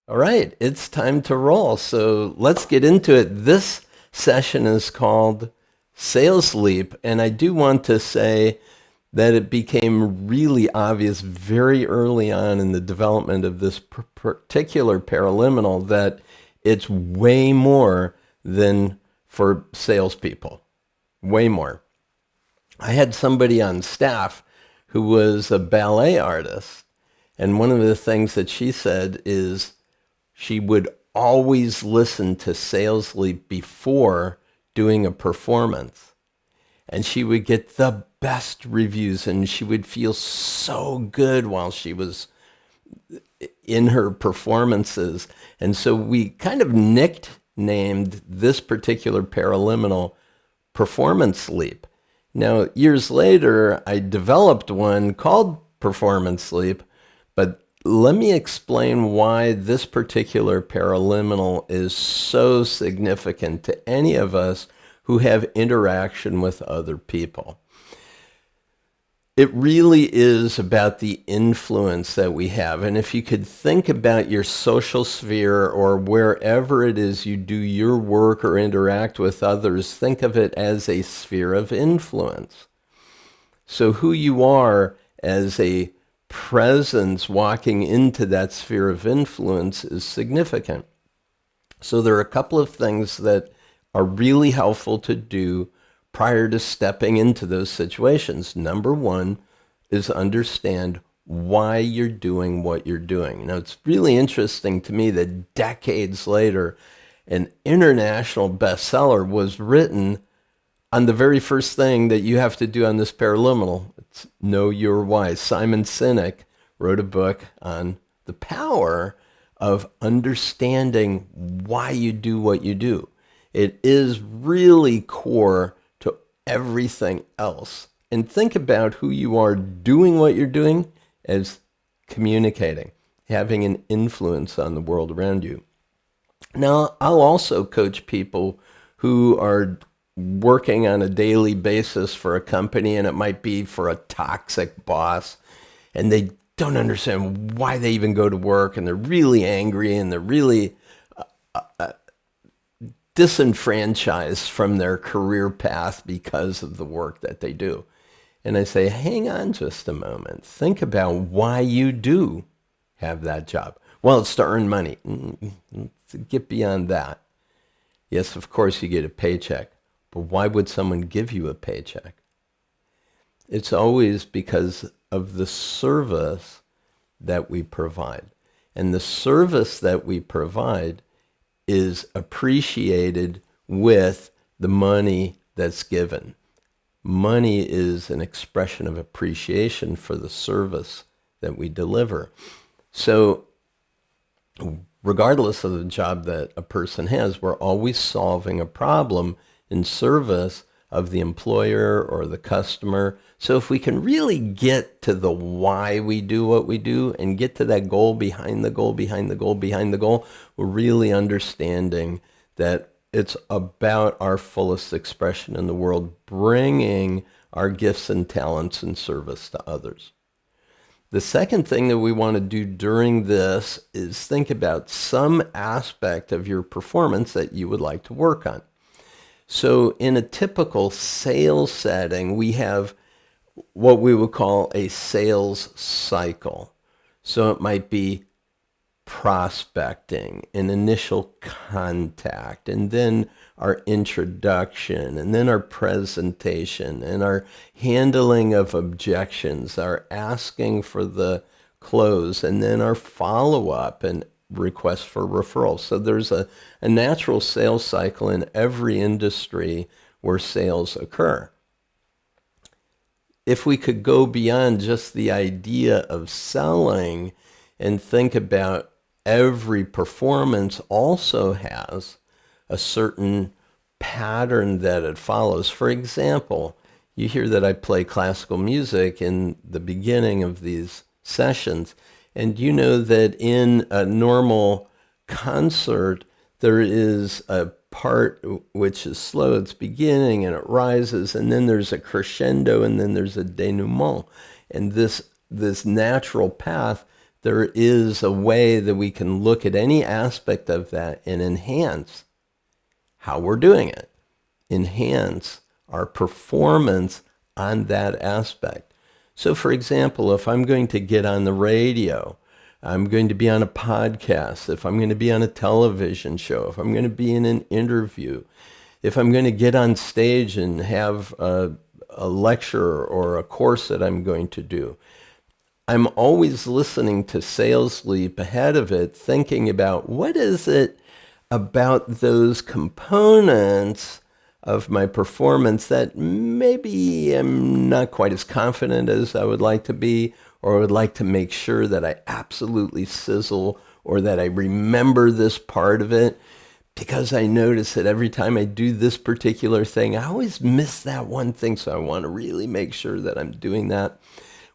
All right, it's time to roll. So let's get into it. This session is called Sales Leap, and I do want to say that it became really obvious very early on in the development of this particular paraliminal that it's way more than for salespeople, way more. I had somebody on staff who was a ballet artist, and one of the things that she said is she would always listen to Sales Leap before doing a performance. And she would get the best reviews and she would feel so good while she was in her performances. And so we kind of nicknamed this particular paraliminal Performance Leap. Now, years later, I developed one called Performance Leap, but let me explain why this particular paraliminal is so significant to any of us who have interaction with other people. It really is about the influence that we have. And if you could think about your social sphere or wherever it is you do your work or interact with others, think of it as a sphere of influence. So who you are as a presence walking into that sphere of influence is significant. So there are a couple of things that are really helpful to do prior to stepping into those situations. Number one is understand why you're doing what you're doing. Now, it's really interesting to me that decades later, an international bestseller was written on the very first thing that you have to do on this paraliminal. It's know your why. Simon Sinek wrote a book on the power of understanding why you do what you do. It is really core to everything else. And think about who you are doing what you're doing as communicating, having an influence on the world around you. Now, I'll also coach people who are working on a daily basis for a company, and it might be for a toxic boss, and they don't understand why they even go to work, and they're really angry, and they're really disenfranchised from their career path because of the work that they do. And I say, hang on just a moment. Think about why you do have that job. Well, it's to earn money. To get beyond that. Yes, of course you get a paycheck, but why would someone give you a paycheck? It's always because of the service that we provide. And the service that we provide is appreciated with the money that's given. Money is an expression of appreciation for the service that we deliver. So regardless of the job that a person has, we're always solving a problem in service of the employer or the customer. So if we can really get to the why we do what we do and get to that goal behind the goal, behind the goal, behind the goal, we're really understanding that it's about our fullest expression in the world, bringing our gifts and talents in service to others. The second thing that we want to do during this is think about some aspect of your performance that you would like to work on. So in a typical sales setting, we have what we would call a sales cycle. So it might be prospecting, an initial contact, and then our introduction, and then our presentation, and our handling of objections, our asking for the close, and then our follow-up and request for referrals. So there's a natural sales cycle in every industry where sales occur. If we could go beyond just the idea of selling and think about every performance also has a certain pattern that it follows. For example, you hear that I play classical music in the beginning of these sessions, and you know that in a normal concert, there is a part which is slow. It's beginning and it rises, and then there's a crescendo, and then there's a denouement. And this natural path there is a way that we can look at any aspect of that and enhance how we're doing it, enhance our performance on that aspect. So for example, if I'm going to get on the radio, I'm going to be on a podcast, if I'm going to be on a television show, if I'm going to be in an interview, if I'm going to get on stage and have a lecture or a course that I'm going to do, I'm always listening to Sales Leap ahead of it, thinking about what is it about those components of my performance that maybe I'm not quite as confident as I would like to be, or I would like to make sure that I absolutely sizzle, or that I remember this part of it, because I notice that every time I do this particular thing, I always miss that one thing, so I want to really make sure that I'm doing that.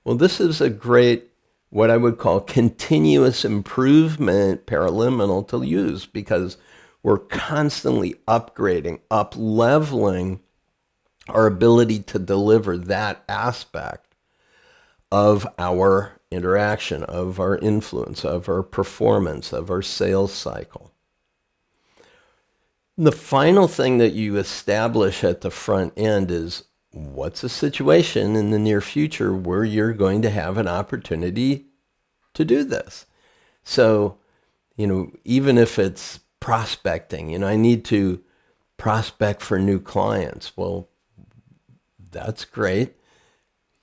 Well, this is a great, what I would call continuous improvement paraliminal to use, because we're constantly upgrading, up-leveling our ability to deliver that aspect of our interaction, of our influence, of our performance, of our sales cycle. The final thing that you establish at the front end is, what's a situation in the near future where you're going to have an opportunity to do this? So, even if it's prospecting, I need to prospect for new clients. Well, that's great.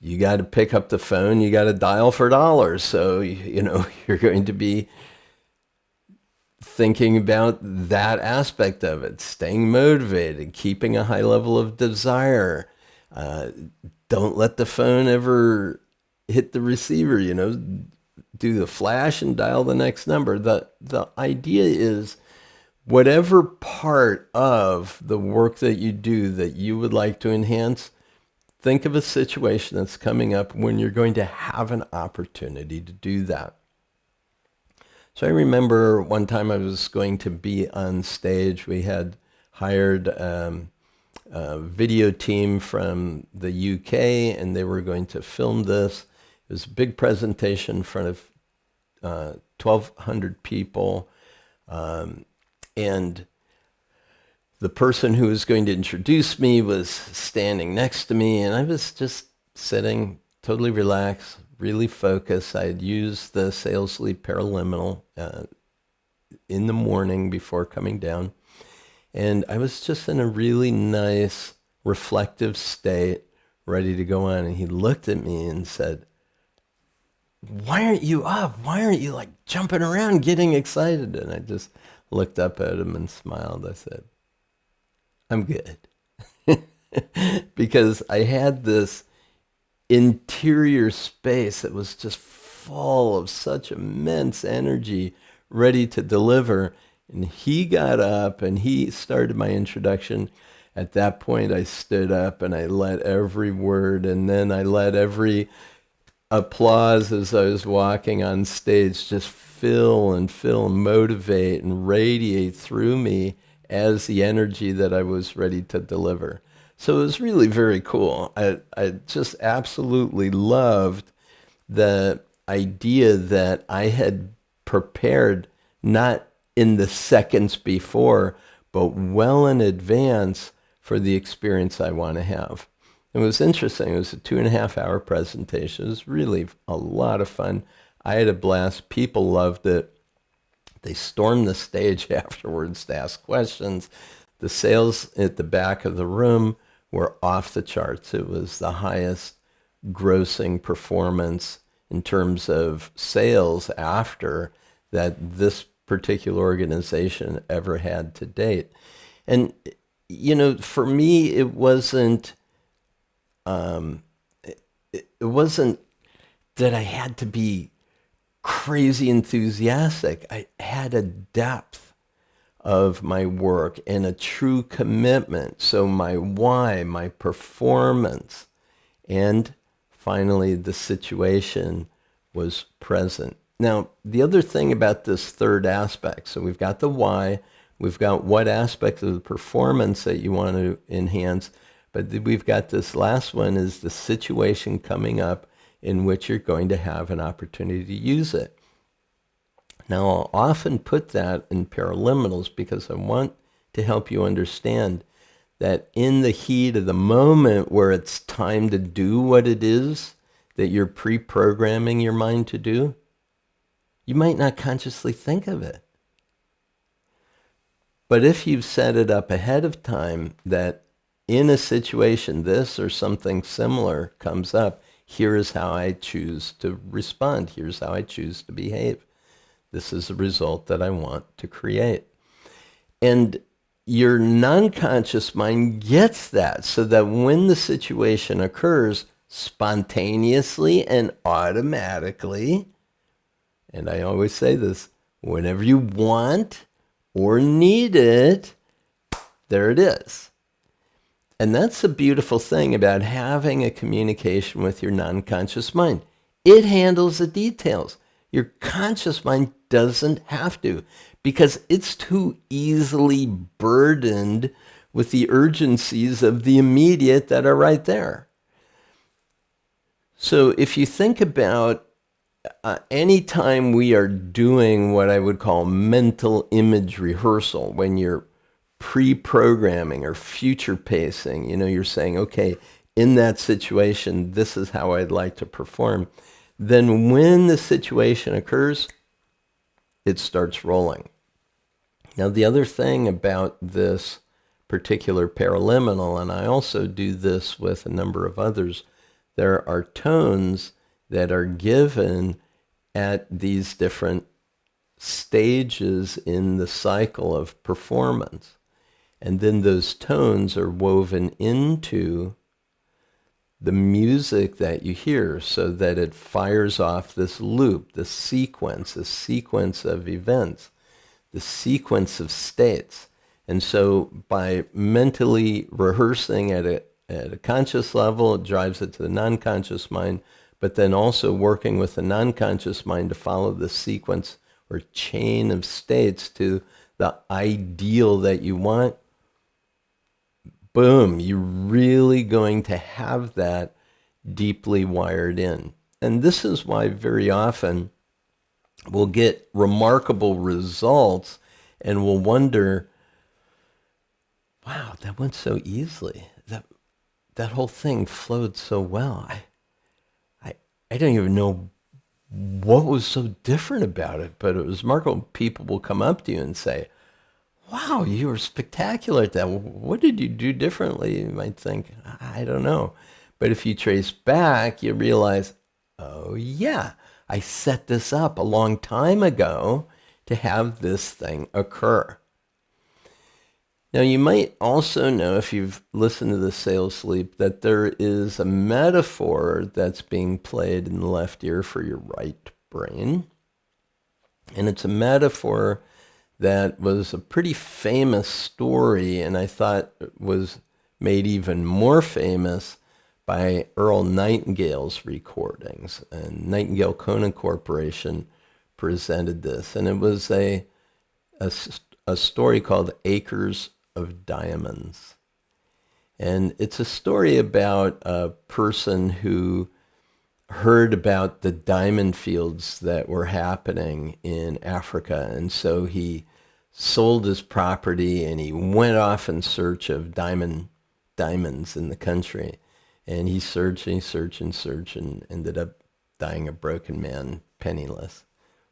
You got to pick up the phone, you got to dial for dollars. So, you're going to be thinking about that aspect of it, staying motivated, keeping a high level of desire. Don't let the phone ever hit the receiver, do the flash and dial the next number. The idea is, whatever part of the work that you do that you would like to enhance, think of a situation that's coming up when you're going to have an opportunity to do that. So I remember one time I was going to be on stage. We had hired a video team from the UK, and they were going to film this. It was a big presentation in front of 1,200 people. And the person who was going to introduce me was standing next to me, and I was just sitting totally relaxed, really focused. I had used the Sales Leap Paraliminal in the morning before coming down, and I was just in a really nice, reflective state, ready to go on. And he looked at me and said, "Why aren't you up? Why aren't you like jumping around, getting excited?" And I just looked up at him and smiled. I said, "I'm good." Because I had this interior space that was just full of such immense energy, ready to deliver. And he got up and he started my introduction. At that point, I stood up and I let every word, and then I let every applause as I was walking on stage just fill and motivate and radiate through me as the energy that I was ready to deliver. So it was really very cool. I just absolutely loved the idea that I had prepared, not in the seconds before, but well in advance for the experience I want to have. It was interesting. It was a 2.5-hour presentation. It was really a lot of fun. I had a blast. People loved it. They stormed the stage afterwards to ask questions. The sales at the back of the room were off the charts. It was the highest grossing performance in terms of sales after that this particular organization ever had to date. And, for me, it wasn't that I had to be crazy enthusiastic. I had a depth of my work and a true commitment. So my why, my performance, and finally the situation was present. Now, the other thing about this third aspect, so we've got the why, we've got what aspect of the performance that you want to enhance, but we've got this last one is the situation coming up in which you're going to have an opportunity to use it. Now, I'll often put that in paraliminals because I want to help you understand that in the heat of the moment where it's time to do what it is that you're pre-programming your mind to do, you might not consciously think of it. But if you've set it up ahead of time that in a situation, this or something similar comes up, here is how I choose to respond. Here's how I choose to behave. This is the result that I want to create. And your non-conscious mind gets that, so that when the situation occurs, spontaneously and automatically, and I always say this, whenever you want or need it, there it is. And that's the beautiful thing about having a communication with your non-conscious mind. It handles the details. Your conscious mind doesn't have to, because it's too easily burdened with the urgencies of the immediate that are right there. So if you think about any time we are doing what I would call mental image rehearsal, when you're pre-programming or future pacing, you're saying, okay, in that situation, this is how I'd like to perform. Then when the situation occurs, it starts rolling. Now, the other thing about this particular paraliminal, and I also do this with a number of others, there are tones that are given at these different stages in the cycle of performance. And then those tones are woven into the music that you hear, so that it fires off this loop, this sequence of events, the sequence of states. And so by mentally rehearsing at a conscious level, it drives it to the non-conscious mind, but then also working with the non-conscious mind to follow the sequence or chain of states to the ideal that you want. Boom, you're really going to have that deeply wired in. And this is why very often we'll get remarkable results and we'll wonder, wow, that went so easily. That whole thing flowed so well. I don't even know what was so different about it, but it was remarkable. People will come up to you and say, wow, you were spectacular at that. What did you do differently? You might think, I don't know. But if you trace back, you realize, oh yeah, I set this up a long time ago to have this thing occur. Now, you might also know, if you've listened to the Sales Sleep, that there is a metaphor that's being played in the left ear for your right brain. And it's a metaphor that was a pretty famous story, and I thought was made even more famous by Earl Nightingale's recordings. And Nightingale Conant Corporation presented this, and it was a story called Acres of Diamonds. And it's a story about a person who heard about the diamond fields that were happening in Africa. And so he sold his property and he went off in search of diamonds in the country. And he searched and ended up dying a broken man, penniless.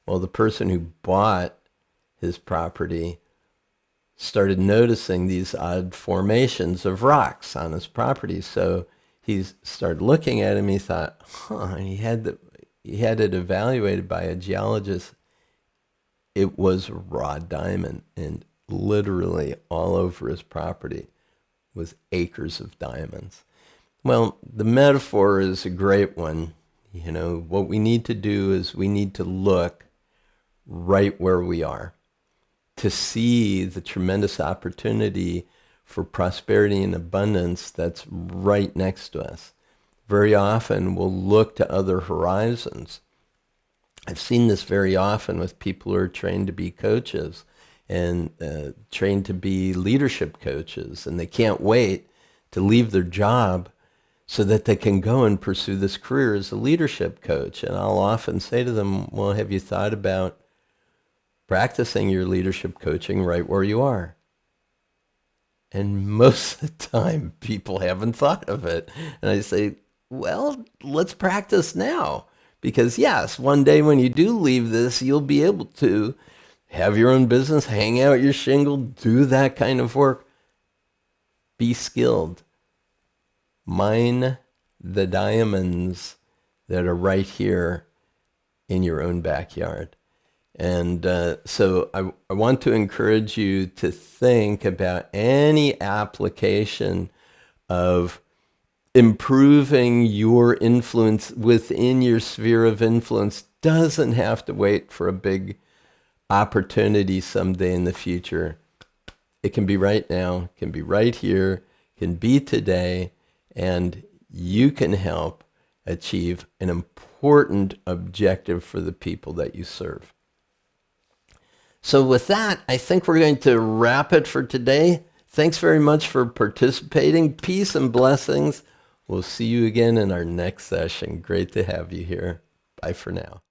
Well, the person who bought his property started noticing these odd formations of rocks on his property. So he started looking at him. He thought, and he had it evaluated by a geologist. It was a raw diamond, and literally all over his property was acres of diamonds. Well, the metaphor is a great one. What we need to do is we need to look right where we are to see the tremendous opportunity for prosperity and abundance that's right next to us. Very often we'll look to other horizons. I've seen this very often with people who are trained to be coaches and trained to be leadership coaches, and they can't wait to leave their job so that they can go and pursue this career as a leadership coach. And I'll often say to them, well, have you thought about practicing your leadership coaching right where you are. And most of the time, people haven't thought of it. And I say, well, let's practice now. Because yes, one day when you do leave this, you'll be able to have your own business, hang out your shingle, do that kind of work. Be skilled. Mine the diamonds that are right here in your own backyard. And so I want to encourage you to think about any application of improving your influence within your sphere of influence. Doesn't have to wait for a big opportunity someday in the future. It can be right now, can be right here, can be today, and you can help achieve an important objective for the people that you serve. So with that, I think we're going to wrap it for today. Thanks very much for participating. Peace and blessings. We'll see you again in our next session. Great to have you here. Bye for now.